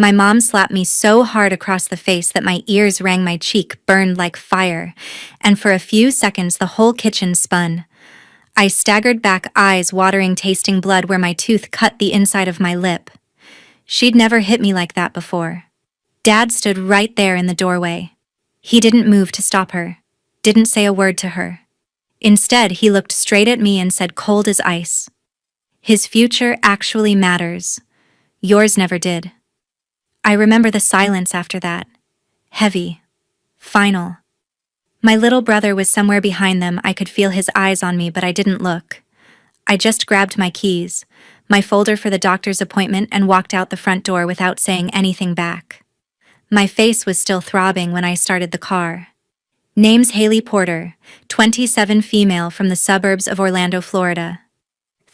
My mom slapped me so hard across the face that my ears rang, my cheek burned like fire, and for a few seconds the whole kitchen spun. I staggered back, eyes watering, tasting blood where my tooth cut the inside of my lip. She'd never hit me like that before. Dad stood right there in the doorway. He didn't move to stop her, didn't say a word to her. Instead, he looked straight at me and said, cold as ice, "His future actually matters. Yours never did." I remember the silence after that. Heavy. Final. My little brother was somewhere behind them. I could feel his eyes on me, but I didn't look. I just grabbed my keys, my folder for the doctor's appointment, and walked out the front door without saying anything back. My face was still throbbing when I started the car. Name's Haley Porter, 27, female from the suburbs of Orlando, Florida.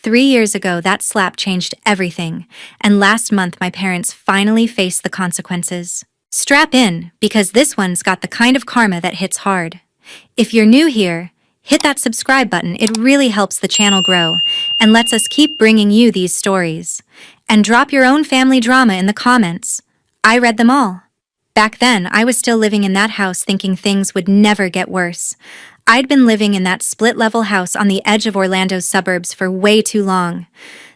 3 years ago, that slap changed everything, and last month my parents finally faced the consequences. Strap in, because this one's got the kind of karma that hits hard. If you're new here, hit that subscribe button. It really helps the channel grow and lets us keep bringing you these stories. And drop your own family drama in the comments. I read them all. Back then, I was still living in that house thinking things would never get worse. I'd been living in that split-level house on the edge of Orlando's suburbs for way too long.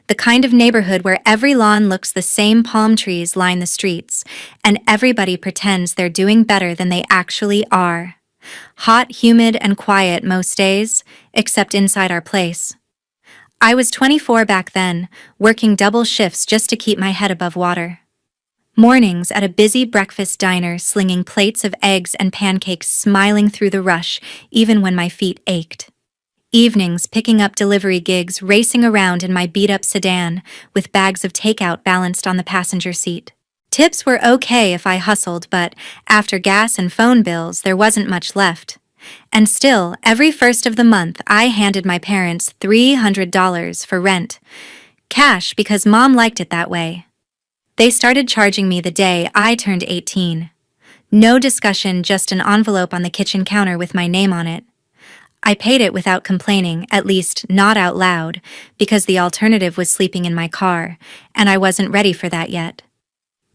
The kind of neighborhood where every lawn looks the same, palm trees line the streets, and everybody pretends they're doing better than they actually are. Hot, humid, and quiet most days, except inside our place. I was 24 back then, working double shifts just to keep my head above water. Mornings at a busy breakfast diner, slinging plates of eggs and pancakes, smiling through the rush, even when my feet ached. Evenings picking up delivery gigs, racing around in my beat-up sedan, with bags of takeout balanced on the passenger seat. Tips were okay if I hustled, but after gas and phone bills, there wasn't much left. And still, every first of the month, I handed my parents $300 for rent. Cash, because Mom liked it that way. They started charging me the day I turned 18. No discussion, just an envelope on the kitchen counter with my name on it. I paid it without complaining, at least not out loud, because the alternative was sleeping in my car, and I wasn't ready for that yet.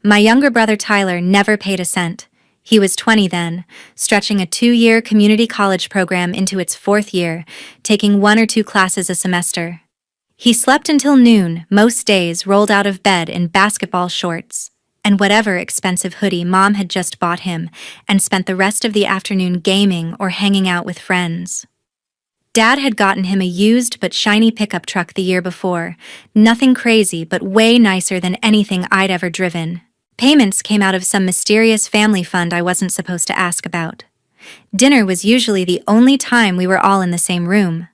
My younger brother Tyler never paid a cent. He was 20 then, stretching a 2-year community college program into its 4th year, taking 1 or 2 classes a semester. He slept until noon, most days, rolled out of bed in basketball shorts and whatever expensive hoodie Mom had just bought him, and spent the rest of the afternoon gaming or hanging out with friends. Dad had gotten him a used but shiny pickup truck the year before, nothing crazy but way nicer than anything I'd ever driven. Payments came out of some mysterious family fund I wasn't supposed to ask about. Dinner was usually the only time we were all in the same room.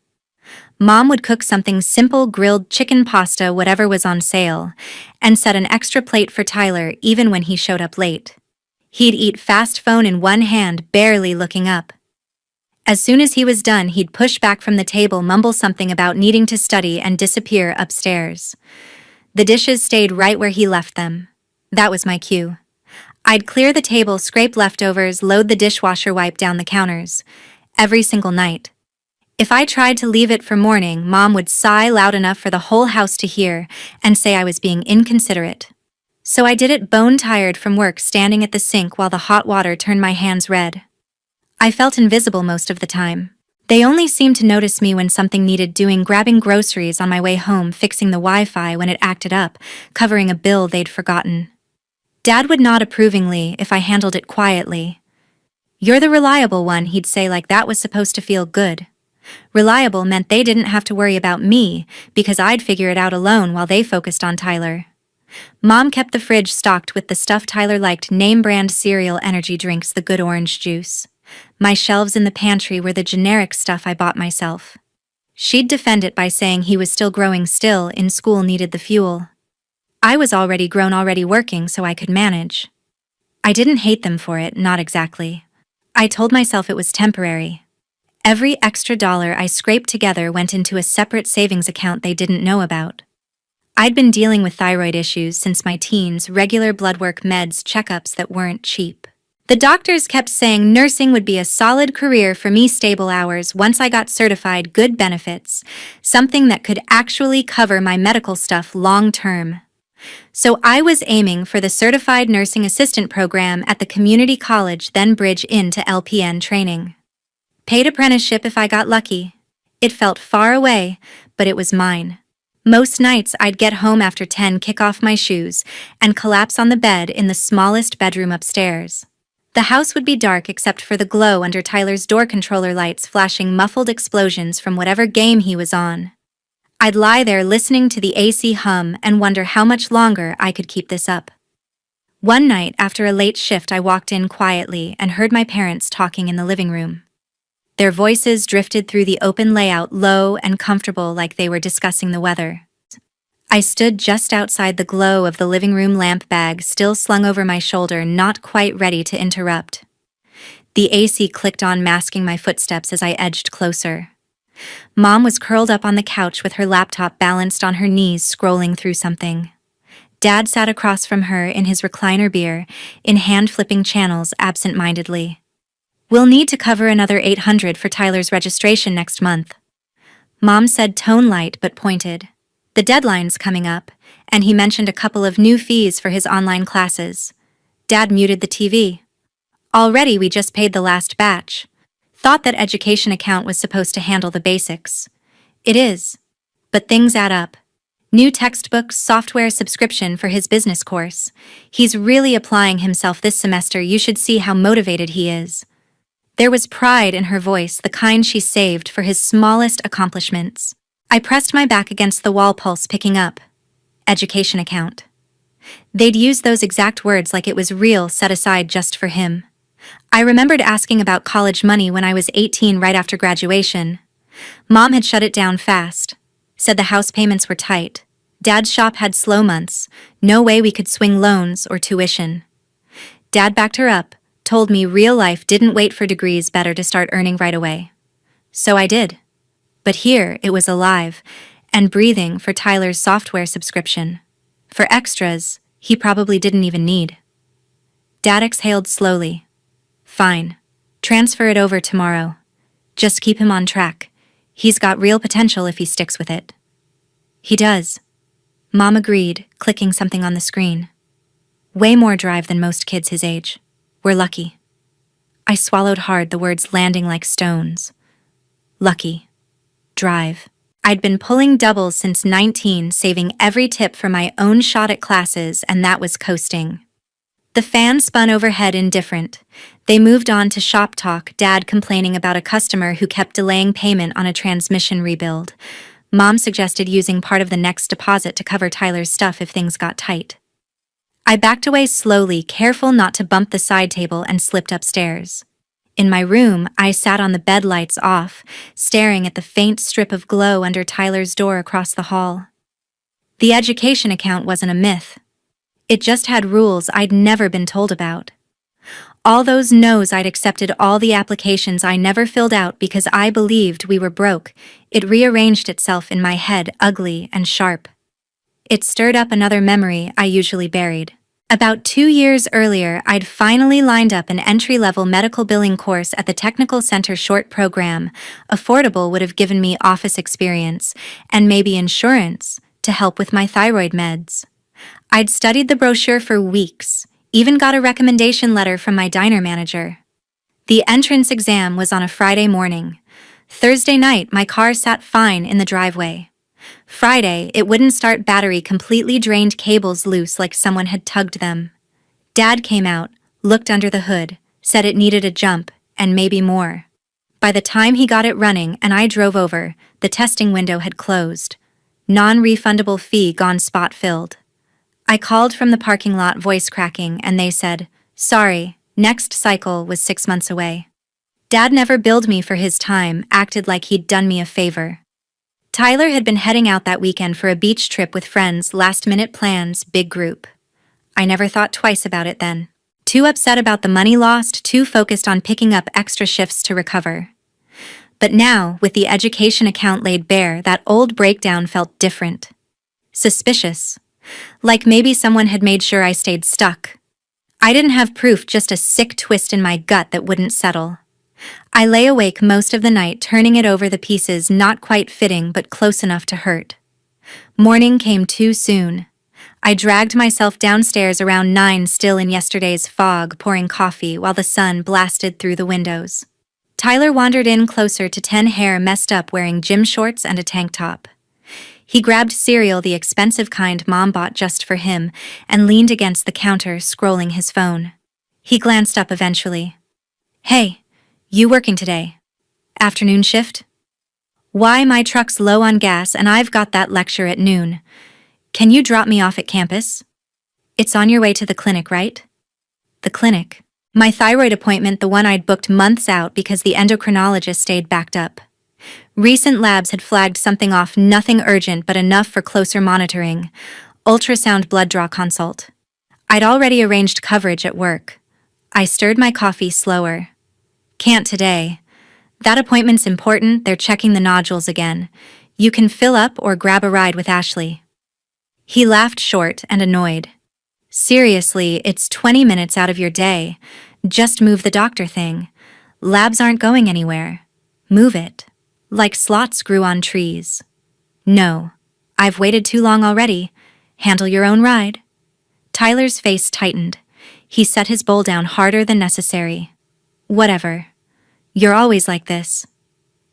Mom would cook something simple, grilled chicken, pasta, whatever was on sale, and set an extra plate for Tyler even when he showed up late. He'd eat fast, phone in one hand, barely looking up. As soon as he was done, he'd push back from the table, mumble something about needing to study, and disappear upstairs. The dishes stayed right where he left them. That was my cue. I'd clear the table, scrape leftovers, load the dishwasher, wipe down the counters. Every single night. If I tried to leave it for morning, Mom would sigh loud enough for the whole house to hear and say I was being inconsiderate. So I did it, bone-tired from work, standing at the sink while the hot water turned my hands red. I felt invisible most of the time. They only seemed to notice me when something needed doing, grabbing groceries on my way home, fixing the Wi-Fi when it acted up, covering a bill they'd forgotten. Dad would nod approvingly if I handled it quietly. "You're the reliable one," he'd say, like that was supposed to feel good. Reliable meant they didn't have to worry about me because I'd figure it out alone while they focused on Tyler. Mom kept the fridge stocked with the stuff Tyler liked, name-brand cereal, energy drinks, the good orange juice. My shelves in the pantry were the generic stuff I bought myself. She'd defend it by saying he was still growing, still in school, needed the fuel. I was already grown, already working, so I could manage. I didn't hate them for it, not exactly. I told myself it was temporary. Every extra dollar I scraped together went into a separate savings account they didn't know about. I'd been dealing with thyroid issues since my teens, regular blood work, meds, checkups that weren't cheap. The doctors kept saying nursing would be a solid career for me, stable hours once I got certified, good benefits, something that could actually cover my medical stuff long term. So I was aiming for the Certified Nursing Assistant program at the community college, then bridge into LPN training. Paid apprenticeship if I got lucky. It felt far away, but it was mine. Most nights I'd get home after 10, kick off my shoes, and collapse on the bed in the smallest bedroom upstairs. The house would be dark except for the glow under Tyler's door controller lights flashing muffled explosions from whatever game he was on. I'd lie there listening to the AC hum and wonder how much longer I could keep this up. One night after a late shift, I walked in quietly and heard my parents talking in the living room. Their voices drifted through the open layout, low and comfortable, like they were discussing the weather. I stood just outside the glow of the living room lamp, bag still slung over my shoulder, not quite ready to interrupt. The AC clicked on, masking my footsteps as I edged closer. Mom was curled up on the couch with her laptop balanced on her knees, scrolling through something. Dad sat across from her in his recliner, beer in hand, flipping channels absent-mindedly. "We'll need to cover another $800 for Tyler's registration next month," Mom said, tone light but pointed. "The deadline's coming up, and he mentioned a couple of new fees for his online classes." Dad muted the TV. "Already we just paid the last batch. Thought that education account was supposed to handle the basics." "It is. But things add up. New textbooks, software subscription for his business course. He's really applying himself this semester. You should see how motivated he is." There was pride in her voice, the kind she saved for his smallest accomplishments. I pressed my back against the wall, pulse picking up. Education account. They'd used those exact words like it was real, set aside just for him. I remembered asking about college money when I was 18, right after graduation. Mom had shut it down fast. Said the house payments were tight. Dad's shop had slow months. No way we could swing loans or tuition. Dad backed her up, told me real life didn't wait for degrees, better to start earning right away. So I did. But here it was alive and breathing for Tyler's software subscription. For extras he probably didn't even need. Dad exhaled slowly. "Fine. Transfer it over tomorrow. Just keep him on track. He's got real potential if he sticks with it." "He does," Mom agreed, clicking something on the screen. "Way more drive than most kids his age. We're lucky." I swallowed hard, the words landing like stones. Lucky. Drive. I'd been pulling doubles since 19, saving every tip for my own shot at classes, and that was coasting. The fan spun overhead, indifferent. They moved on to shop talk, Dad complaining about a customer who kept delaying payment on a transmission rebuild. Mom suggested using part of the next deposit to cover Tyler's stuff if things got tight. I backed away slowly, careful not to bump the side table, and slipped upstairs. In my room, I sat on the bed, lights off, staring at the faint strip of glow under Tyler's door across the hall. The education account wasn't a myth. It just had rules I'd never been told about. All those no's I'd accepted, all the applications I never filled out because I believed we were broke. It rearranged itself in my head, ugly and sharp. It stirred up another memory I usually buried. About 2 years earlier, I'd finally lined up an entry-level medical billing course at the Technical Center short program. Affordable, would have given me office experience and maybe insurance to help with my thyroid meds. I'd studied the brochure for weeks, even got a recommendation letter from my diner manager. The entrance exam was on a Friday morning. Thursday night, my car sat fine in the driveway. Friday, it wouldn't start, battery completely drained, cables loose like someone had tugged them. Dad came out, looked under the hood, said it needed a jump, and maybe more. By the time he got it running and I drove over, the testing window had closed. Non-refundable fee gone, spot filled. I called from the parking lot, voice cracking, and they said, "Sorry, next cycle was 6 months away." Dad never billed me for his time, acted like he'd done me a favor. Tyler had been heading out that weekend for a beach trip with friends, last-minute plans, big group. I never thought twice about it then. Too upset about the money lost, too focused on picking up extra shifts to recover. But now, with the education account laid bare, that old breakdown felt different. Suspicious. Like maybe someone had made sure I stayed stuck. I didn't have proof, just a sick twist in my gut that wouldn't settle. I lay awake most of the night, turning it over, the pieces not quite fitting but close enough to hurt. Morning came too soon. I dragged myself downstairs around 9, still in yesterday's fog, pouring coffee while the sun blasted through the windows. Tyler wandered in closer to 10, hair messed up, wearing gym shorts and a tank top. He grabbed cereal, the expensive kind Mom bought just for him, and leaned against the counter, scrolling his phone. He glanced up eventually. "Hey, you working today? Afternoon shift?" "Why, my truck's low on gas and I've got that lecture at noon. Can you drop me off at campus?" "It's on your way to the clinic, right?" "The clinic?" "My thyroid appointment, the one I'd booked months out because the endocrinologist stayed backed up. Recent labs had flagged something off, nothing urgent but enough for closer monitoring. Ultrasound blood draw consult. I'd already arranged coverage at work." I stirred my coffee slower. "Can't today. That appointment's important, they're checking the nodules again. You can fill up or grab a ride with Ashley." He laughed, short and annoyed. "Seriously, it's 20 minutes out of your day. Just move the doctor thing. Labs aren't going anywhere. Move it. Like slots grew on trees." "No. I've waited too long already. Handle your own ride." Tyler's face tightened. He set his bowl down harder than necessary. "Whatever. You're always like this."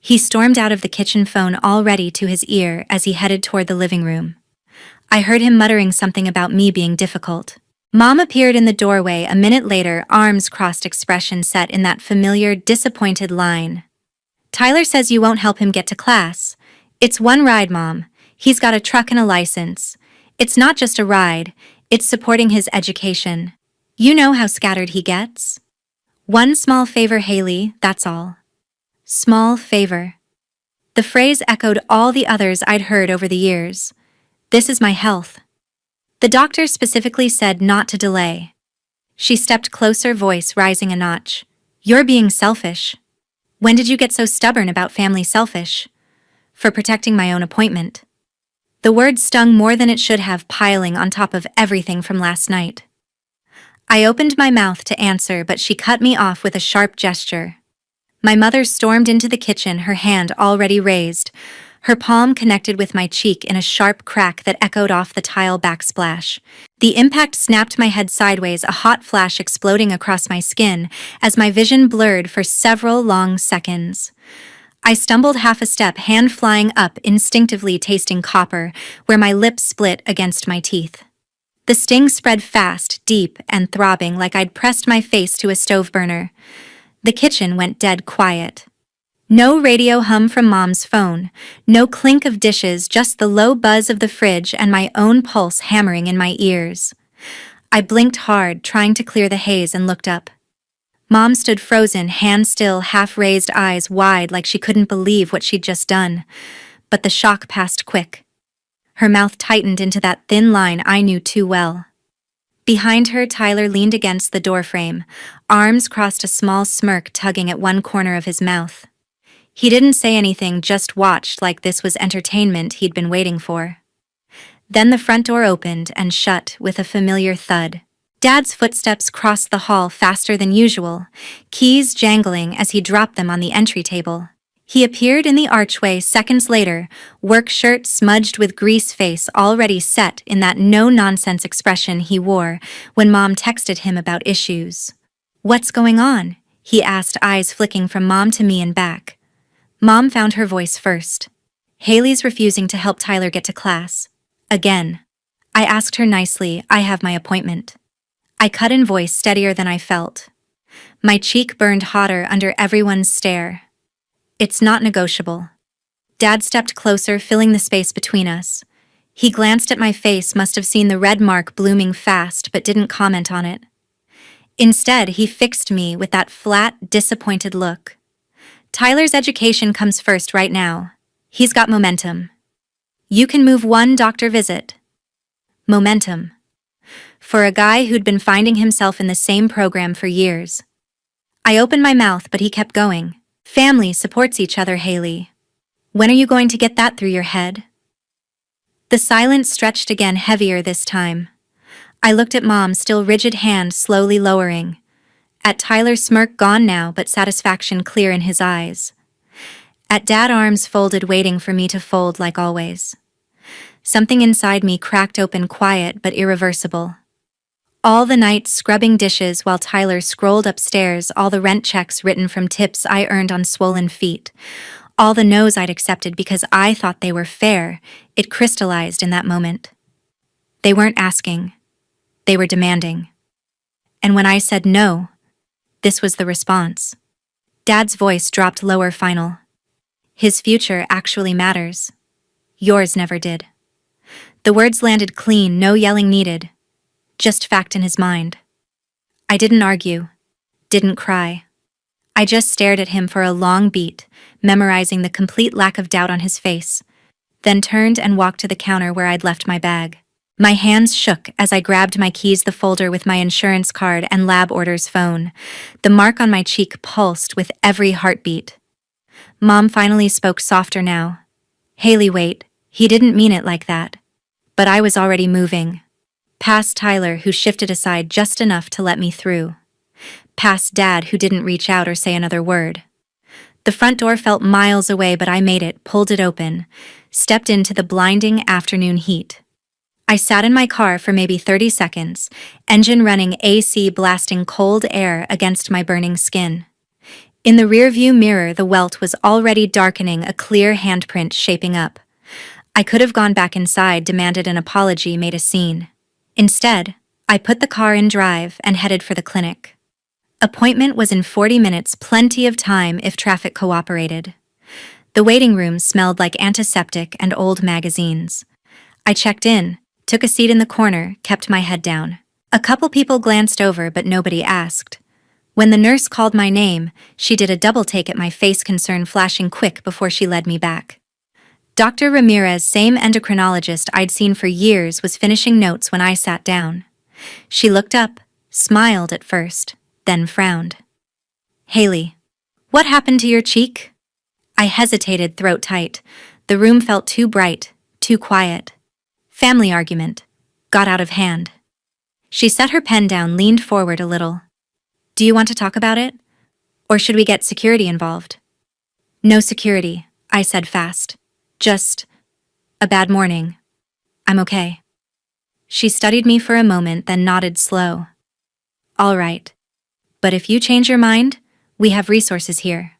He stormed out of the kitchen, phone already to his ear as he headed toward the living room. I heard him muttering something about me being difficult. Mom appeared in the doorway a minute later, arms crossed, expression set in that familiar, disappointed line. "Tyler says you won't help him get to class. It's one ride, Mom. He's got a truck and a license. It's not just a ride, it's supporting his education. You know how scattered he gets. One small favor, Haley, that's all." Small favor. The phrase echoed all the others I'd heard over the years. This is my health. The doctor specifically said not to delay. She stepped closer, voice rising a notch. "You're being selfish." "When did you get so stubborn about family?" "Selfish. For protecting my own appointment." The word stung more than it should have, piling on top of everything from last night. I opened my mouth to answer, but she cut me off with a sharp gesture. My mother stormed into the kitchen, her hand already raised. Her palm connected with my cheek in a sharp crack that echoed off the tile backsplash. The impact snapped my head sideways, a hot flash exploding across my skin as my vision blurred for several long seconds. I stumbled half a step, hand flying up, instinctively tasting copper, where my lips split against my teeth. The sting spread fast, deep, and throbbing like I'd pressed my face to a stove burner. The kitchen went dead quiet. No radio hum from Mom's phone, no clink of dishes, just the low buzz of the fridge and my own pulse hammering in my ears. I blinked hard, trying to clear the haze, and looked up. Mom stood frozen, hand still, half-raised, eyes wide like she couldn't believe what she'd just done. But the shock passed quick. Her mouth tightened into that thin line I knew too well. Behind her, Tyler leaned against the doorframe, arms crossed, a small smirk tugging at one corner of his mouth. He didn't say anything, just watched like this was entertainment he'd been waiting for. Then the front door opened and shut with a familiar thud. Dad's footsteps crossed the hall faster than usual, keys jangling as he dropped them on the entry table. He appeared in the archway seconds later, work shirt smudged with grease, face already set in that no-nonsense expression he wore when Mom texted him about issues. "What's going on?" he asked, eyes flicking from Mom to me and back. Mom found her voice first. "Haley's refusing to help Tyler get to class. Again." I asked her nicely, "I have my appointment." I cut in, voice steadier than I felt. My cheek burned hotter under everyone's stare. "It's not negotiable." Dad stepped closer, filling the space between us. He glanced at my face, must have seen the red mark blooming fast, but didn't comment on it. Instead, he fixed me with that flat, disappointed look. "Tyler's education comes first right now. He's got momentum. You can move one doctor visit." Momentum. For a guy who'd been finding himself in the same program for years. I opened my mouth, but he kept going. "Family supports each other, Haley. When are you going to get that through your head?" The silence stretched again, heavier this time. I looked at Mom, still rigid, hand slowly lowering. At Tyler's smirk gone now, but satisfaction clear in his eyes. At Dad, arms folded, waiting for me to fold like always. Something inside me cracked open, quiet but irreversible. All the nights scrubbing dishes while Tyler scrolled upstairs, all the rent checks written from tips I earned on swollen feet, all the no's I'd accepted because I thought they were fair, it crystallized in that moment. They weren't asking. They were demanding. And when I said no, this was the response. Dad's voice dropped lower, final. His future actually matters. Yours never did. The words landed clean, no yelling needed. Just fact in his mind. I didn't argue. Didn't cry. I just stared at him for a long beat, memorizing the complete lack of doubt on his face, then turned and walked to the counter where I'd left my bag. My hands shook as I grabbed my keys, the folder with my insurance card and lab orders phone. The mark on my cheek pulsed with every heartbeat. Mom finally spoke softer now. Haley, wait, he didn't mean it like that. But I was already moving. Past Tyler, who shifted aside just enough to let me through. Past Dad, who didn't reach out or say another word. The front door felt miles away, but I made it, pulled it open, stepped into the blinding afternoon heat. I sat in my car for maybe 30 seconds, engine running, AC blasting cold air against my burning skin. In the rearview mirror, the welt was already darkening, a clear handprint shaping up. I could have gone back inside, demanded an apology, made a scene. Instead, I put the car in drive and headed for the clinic. Appointment was in 40 minutes, plenty of time if traffic cooperated. The waiting room smelled like antiseptic and old magazines. I checked in, took a seat in the corner, kept my head down. A couple people glanced over, but nobody asked. When the nurse called my name, she did a double take at my face, concern flashing quick before she led me back. Dr. Ramirez, same endocrinologist I'd seen for years, was finishing notes when I sat down. She looked up, smiled at first, then frowned. Haley, what happened to your cheek? I hesitated, throat tight. The room felt too bright, too quiet. Family argument. Got out of hand. She set her pen down, leaned forward a little. Do you want to talk about it? Or should we get security involved? No security, I said fast. Just a bad morning. I'm okay. She studied me for a moment, then nodded slow. All right. But if you change your mind, we have resources here.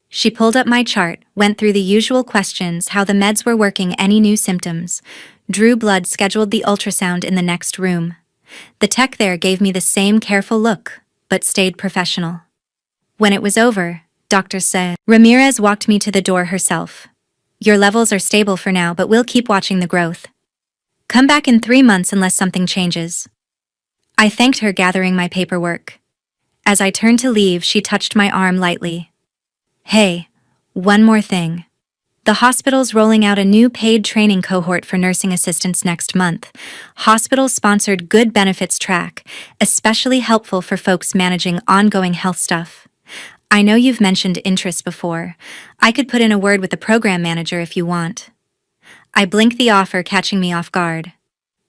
She pulled up my chart, went through the usual questions, how the meds were working, any new symptoms, drew blood, scheduled the ultrasound in the next room. The tech there gave me the same careful look, but stayed professional. When it was over, Dr. said, Ramirez walked me to the door herself. Your levels are stable for now, but we'll keep watching the growth. Come back in 3 months unless something changes. I thanked her, gathering my paperwork. As I turned to leave, she touched my arm lightly. Hey, one more thing. The hospital's rolling out a new paid training cohort for nursing assistants next month. Hospital-sponsored good benefits track, especially helpful for folks managing ongoing health stuff. I know you've mentioned interest before. I could put in a word with the program manager if you want. I blinked, the offer catching me off guard.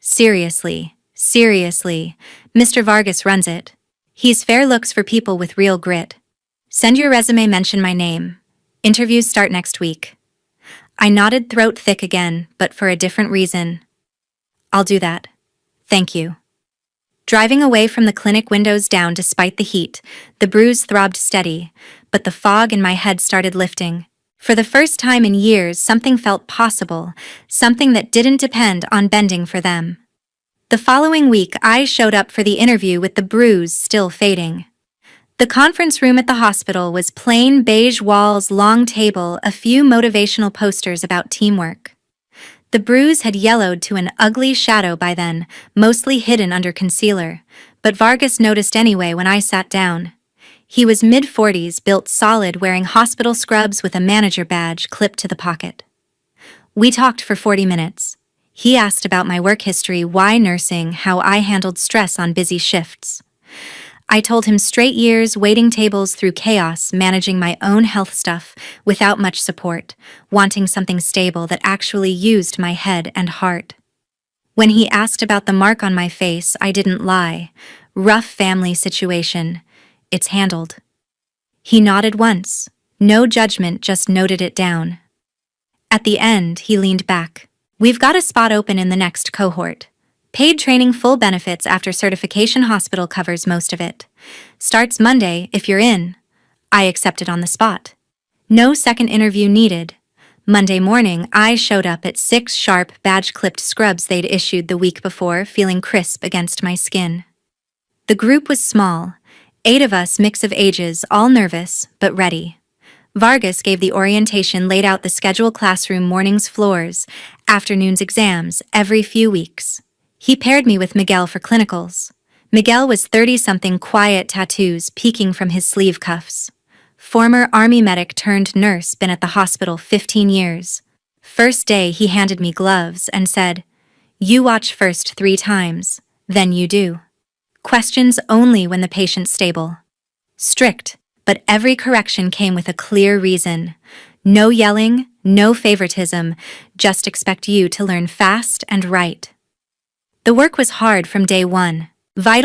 Seriously, Mr. Vargas runs it. He's fair looks for people with real grit. Send your resume, mention my name. Interviews start next week. I nodded, throat thick again, but for a different reason. I'll do that. Thank you. Driving away from the clinic, windows down despite the heat, the bruise throbbed steady, but the fog in my head started lifting. For the first time in years, something felt possible, something that didn't depend on bending for them. The following week, I showed up for the interview with the bruise still fading. The conference room at the hospital was plain beige walls, long table, a few motivational posters about teamwork. The bruise had yellowed to an ugly shadow by then, mostly hidden under concealer, but Vargas noticed anyway when I sat down. He was mid-40s, built solid, wearing hospital scrubs with a manager badge clipped to the pocket. We talked for 40 minutes. He asked about my work history, why nursing, how I handled stress on busy shifts. I told him straight years, waiting tables through chaos, managing my own health stuff without much support, wanting something stable that actually used my head and heart. When he asked about the mark on my face, I didn't lie. Rough family situation. It's handled. He nodded once. No judgment, just noted it down. At the end, he leaned back. We've got a spot open in the next cohort. Paid training, full benefits after certification, hospital covers most of it. Starts Monday if you're in. I accepted on the spot. No second interview needed. Monday morning, I showed up at 6 sharp, badge-clipped scrubs they'd issued the week before, feeling crisp against my skin. The group was small, 8 of us, mix of ages, all nervous, but ready. Vargas gave the orientation, laid out the schedule: classroom mornings, floors, afternoons, exams, every few weeks. He paired me with Miguel for clinicals. Miguel was 30-something, quiet, tattoos peeking from his sleeve cuffs. Former Army medic turned nurse, been at the hospital 15 years. First day he handed me gloves and said, "You watch first 3 times, then you do. Questions only when the patient's stable." Strict, but every correction came with a clear reason. No yelling, no favoritism, just expect you to learn fast and right. The work was hard from day one. Vital